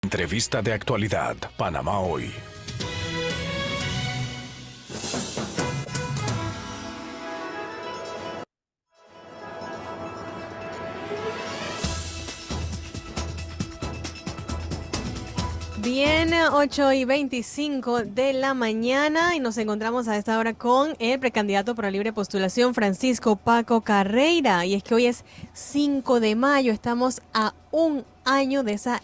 Entrevista de actualidad, Panamá Hoy. Bien, 8:25 de la mañana y nos encontramos a esta hora con el precandidato por la libre postulación, Francisco Paco Carreira. Y es que hoy es 5 de mayo, estamos a un año de esas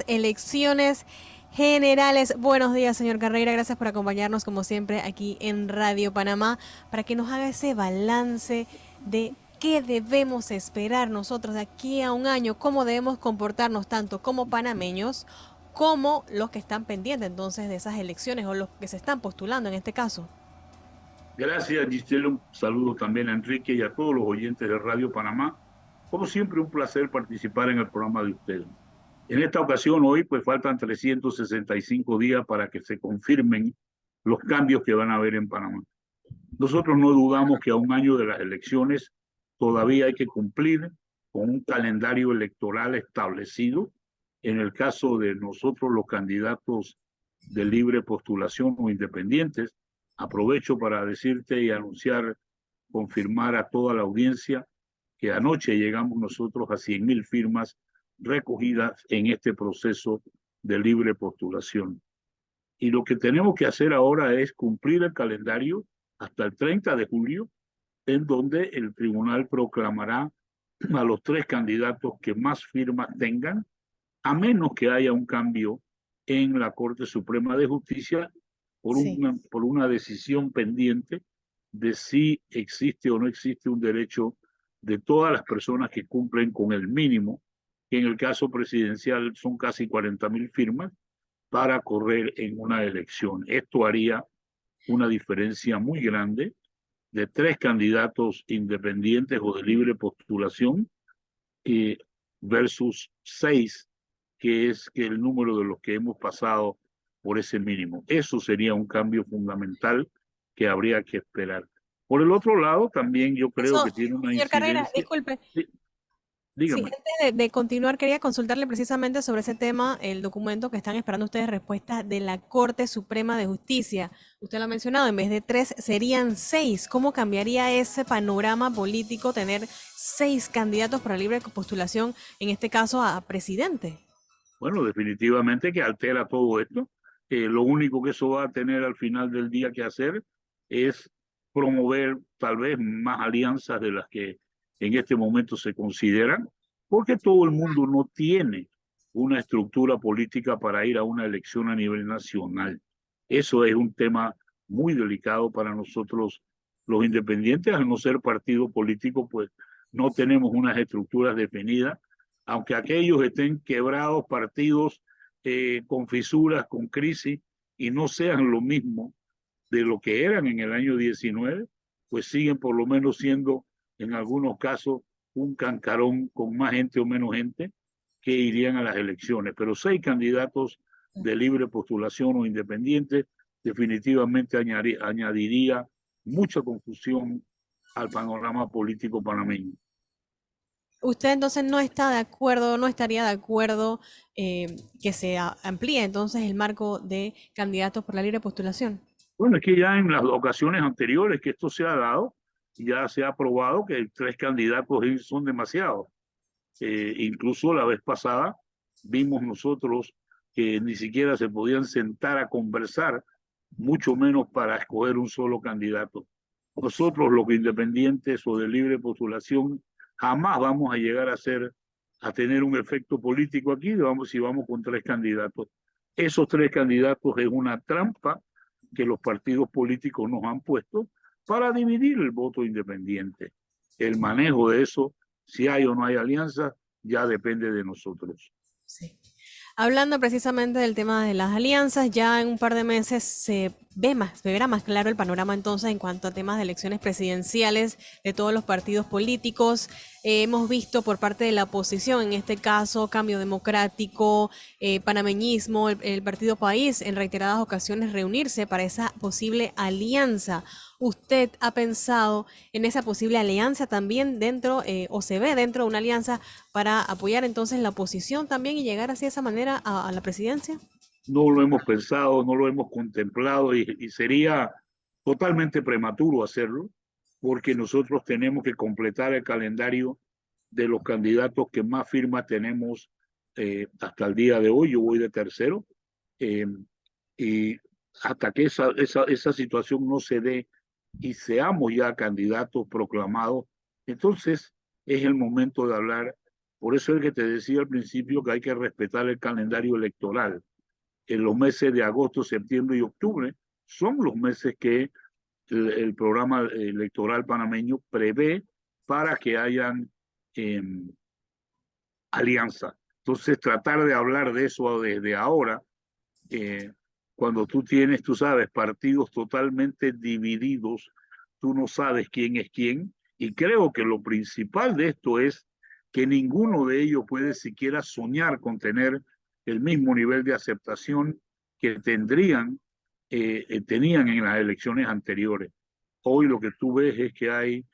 elecciones generales. Buenos días, señor Carreira, gracias por acompañarnos como siempre aquí en Radio Panamá para que nos haga ese balance de qué debemos esperar nosotros de aquí a un año, cómo debemos comportarnos tanto como panameños como los que están pendientes entonces de esas elecciones o los que se están postulando en este caso. Gracias, Giselle. Un saludo también a Enrique y a todos los oyentes de Radio Panamá. Como siempre, un placer participar en el programa de ustedes. En esta ocasión, hoy, pues faltan 365 días para que se confirmen los cambios que van a haber en Panamá. Nosotros no dudamos que a un año de las elecciones todavía hay que cumplir con un calendario electoral establecido. En el caso de nosotros, los candidatos de libre postulación o independientes, aprovecho para decirte y anunciar, confirmar a toda la audiencia que anoche llegamos nosotros a 100,000 firmas recogidas en este proceso de libre postulación. Y lo que tenemos que hacer ahora es cumplir el calendario hasta el 30 de julio, en donde el tribunal proclamará a los 3 candidatos que más firmas tengan, a menos que haya un cambio en la Corte Suprema de Justicia Sí. por una decisión pendiente de si existe o no existe un derecho de todas las personas que cumplen con el mínimo, que en el caso presidencial son casi 40,000 firmas, para correr en una elección. Esto haría una diferencia muy grande de 3 candidatos independientes o de libre postulación versus 6, que es el número de los que hemos pasado por ese mínimo. Eso sería un cambio fundamental que habría que esperar. Por el otro lado, también yo creo Eso, que tiene una señor Carrera, incidencia. disculpe. Sí, Sí, dígame. antes de continuar, quería consultarle precisamente sobre ese tema, el documento que están esperando ustedes, respuesta de la Corte Suprema de Justicia. Usted lo ha mencionado, en vez de 3 serían 6. ¿Cómo cambiaría ese panorama político tener 6 candidatos para libre postulación, en este caso a presidente? Bueno, definitivamente que altera todo esto. Lo único que eso va a tener al final del día que hacer es promover tal vez más alianzas de las que en este momento se consideran, porque todo el mundo no tiene una estructura política para ir a una elección a nivel nacional. Eso es un tema muy delicado para nosotros los independientes, al no ser partido político, pues no tenemos unas estructuras definidas, aunque aquellos estén quebrados, partidos con fisuras, con crisis, y no sean lo mismo de lo que eran en el año 19, pues siguen por lo menos siendo en algunos casos un cancarón con más gente o menos gente que irían a las elecciones. Pero 6 candidatos de libre postulación o independientes definitivamente añadiría mucha confusión al panorama político panameño. Usted entonces no está de acuerdo, no estaría de acuerdo que se amplíe entonces el marco de candidatos por la libre postulación. Bueno, es que ya en las ocasiones anteriores que esto se ha dado, ya se ha aprobado que 3 candidatos son demasiados. Incluso la vez pasada vimos nosotros que ni siquiera se podían sentar a conversar, mucho menos para escoger un solo candidato. Nosotros, los independientes o de libre postulación, jamás vamos a llegar a tener un efecto político aquí, vamos, si vamos con 3 candidatos. Esos 3 candidatos es una trampa que los partidos políticos nos han puesto para dividir el voto independiente. El manejo de eso, si hay o no hay alianza, ya depende de nosotros. Sí. Hablando precisamente del tema de las alianzas, ya en un par de meses se verá más claro el panorama entonces en cuanto a temas de elecciones presidenciales de todos los partidos políticos. Hemos visto por parte de la oposición, en este caso Cambio Democrático, Panameñismo, el Partido País, en reiteradas ocasiones reunirse para esa posible alianza. ¿Usted ha pensado en esa posible alianza también dentro, o se ve dentro de una alianza para apoyar entonces la oposición también y llegar así de esa manera a la presidencia? No lo hemos pensado, no lo hemos contemplado y sería totalmente prematuro hacerlo porque nosotros tenemos que completar el calendario de los candidatos que más firmas tenemos hasta el día de hoy. Yo voy de tercero eh, y hasta que esa situación no se dé y seamos ya candidatos proclamados, entonces es el momento de hablar. Por eso es que te decía al principio que hay que respetar el calendario electoral. En los meses de agosto, septiembre y octubre son los meses que el programa electoral panameño prevé para que hayan eh, alianza. Entonces, tratar de hablar de eso desde ahora, eh, cuando tú tienes, tú sabes, partidos totalmente divididos, tú no sabes quién es quién, y creo que lo principal de esto es que ninguno de ellos puede siquiera soñar con tener el mismo nivel de aceptación que tenían en las elecciones anteriores. Hoy lo que tú ves es que hay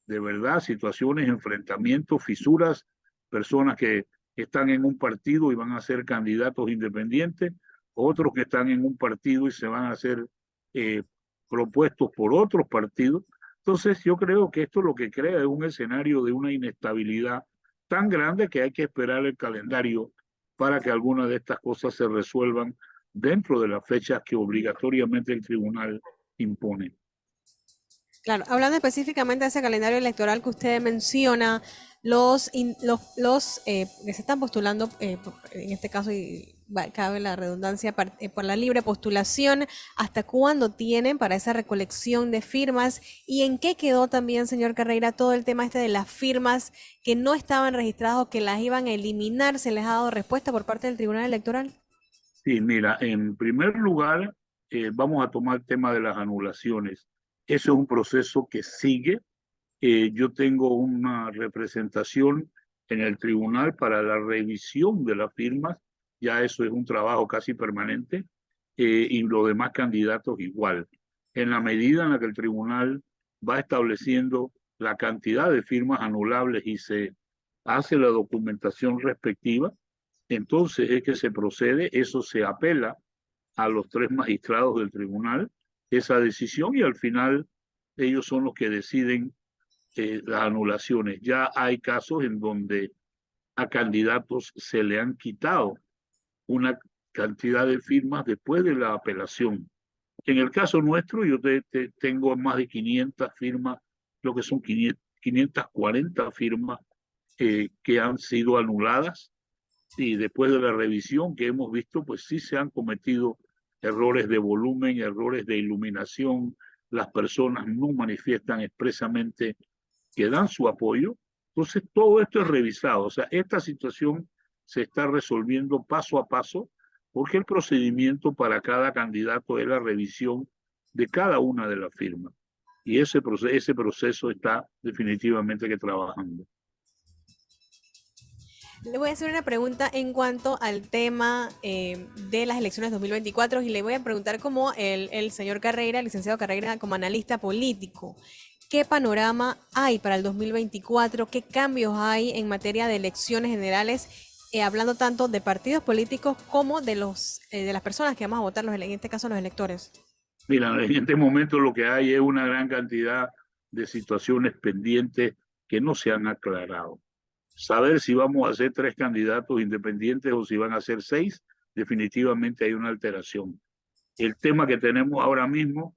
de verdad situaciones, enfrentamientos, fisuras, personas que están en un partido y van a ser candidatos independientes, otros que están en un partido y se van a hacer eh, propuestos por otros partidos. Entonces yo creo que esto lo que crea es un escenario de una inestabilidad tan grande que hay que esperar el calendario para que algunas de estas cosas se resuelvan dentro de las fechas que obligatoriamente el tribunal impone. Claro, hablando específicamente de ese calendario electoral que usted menciona, los que se están postulando, en este caso, y cabe la redundancia, por la libre postulación, ¿hasta cuándo tienen para esa recolección de firmas? ¿Y en qué quedó también, señor Carreira, todo el tema este de las firmas que no estaban registradas o que las iban a eliminar? ¿Se les ha dado respuesta por parte del Tribunal Electoral? Sí, mira, en primer lugar, vamos a tomar el tema de las anulaciones. Eso es un proceso que sigue. Yo tengo una representación en el tribunal para la revisión de las firmas. Ya eso es un trabajo casi permanente. Y los demás candidatos igual. En la medida en la que el tribunal va estableciendo la cantidad de firmas anulables y se hace la documentación respectiva, entonces es que se procede, eso se apela a los tres magistrados del tribunal, esa decisión, y al final ellos son los que deciden las anulaciones. Ya hay casos en donde a candidatos se le han quitado una cantidad de firmas después de la apelación. En el caso nuestro, yo tengo más de 500 firmas, lo que son 540 firmas que han sido anuladas y después de la revisión que hemos visto, pues sí se han cometido errores de volumen, errores de iluminación, las personas no manifiestan expresamente que dan su apoyo. Entonces, todo esto es revisado. O sea, esta situación se está resolviendo paso a paso porque el procedimiento para cada candidato es la revisión de cada una de las firmas. Y ese proceso está definitivamente que trabajando. Le voy a hacer una pregunta en cuanto al tema de las elecciones 2024 y le voy a preguntar como el señor Carreira, el licenciado Carreira, como analista político. ¿Qué panorama hay para el 2024? ¿Qué cambios hay en materia de elecciones generales? Hablando tanto de partidos políticos como de de las personas que vamos a votar, en este caso los electores. Mira, en este momento lo que hay es una gran cantidad de situaciones pendientes que no se han aclarado. Saber si vamos a ser tres candidatos independientes o si van a ser seis, definitivamente hay una alteración. El tema que tenemos ahora mismo,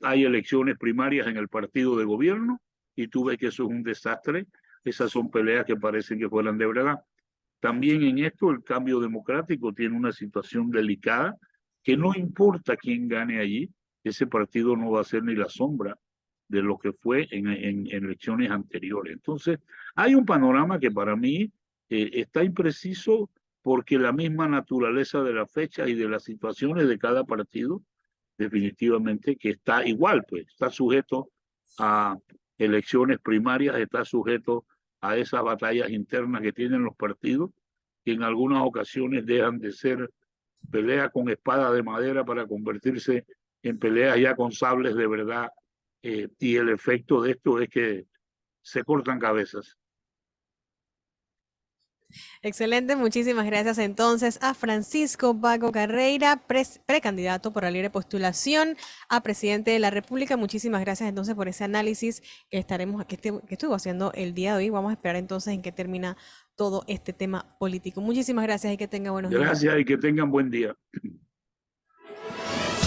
hay elecciones primarias en el partido de gobierno y tú ves que eso es un desastre. Esas son peleas que parecen que fueran de verdad. También en esto el cambio democrático tiene una situación delicada que no importa quién gane allí, ese partido no va a ser ni la sombra de lo que fue en elecciones anteriores. Entonces, hay un panorama que para mí está impreciso porque la misma naturaleza de la fecha y de las situaciones de cada partido definitivamente, que está igual, pues, está sujeto a elecciones primarias, está sujeto a esas batallas internas que tienen los partidos, que en algunas ocasiones dejan de ser peleas con espada de madera para convertirse en peleas ya con sables de verdad, y el efecto de esto es que se cortan cabezas. Excelente, muchísimas gracias entonces a Francisco Paco Carreira, precandidato por la libre postulación a presidente de la República. Muchísimas gracias entonces por ese análisis que estuvo haciendo el día de hoy. Vamos a esperar entonces en qué termina todo este tema político. Muchísimas gracias y que tenga buenos días. Gracias y que tengan buen día.